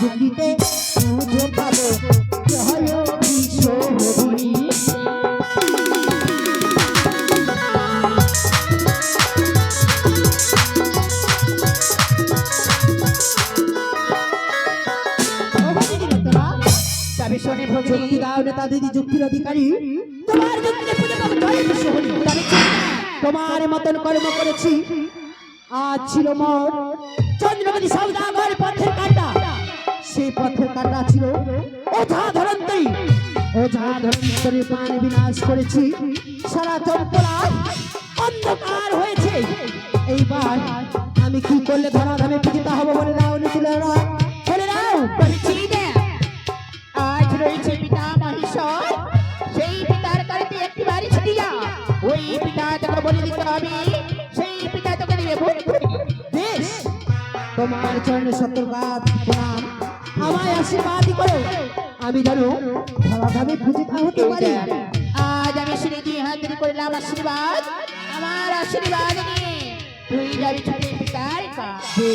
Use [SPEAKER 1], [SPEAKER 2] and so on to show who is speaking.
[SPEAKER 1] যুক্তিতে পুজো পাবো জয় বিশ্বহরি। যুক্তি দাও নেতা দিদি যুক্তির অধিকারী, তোমার যুক্তিতে পুজো পাবো জয় বিশ্বহরি। তোমার মতন কর্ম করেছি, আজ ছিল মোর চন্দ্রমণি সৌদাগর পথের কাটা। সেই পথের কাটা ছিল ওঝা ধরন্তরী। ওঝা ধরন্তরীর প্রাণ বিনাশ করেছি, সারা চম্পলা অন্ধকার হয়েছে। এইবার আমি কি করলে ধরাধামে পূজিত হব বলে দাও নিতুলেরা, বলে দাও।
[SPEAKER 2] বলছি না, আজ রয়েছে পিতা মহেশ্বর, সেই পিতার কাছে একটি বাড়ি ছিটিয়া ওই পিতা তোকে বলে দিতে হবে, সেই পিতা তোকে দেবে ভোগ।
[SPEAKER 1] বেশ, তোমার চরণে সতর্কাত প্রণাম, আমায় আশীর্বাদ করো, আমি জানো ধরাধামে পূজিত হতে পারি।
[SPEAKER 2] আজ আমি শুনে দুই হাত ধরে করলাম আশীর্বাদ, আমার আশীর্বাদ নিয়ে তুই যাবি ছুটে পিতার কাছে।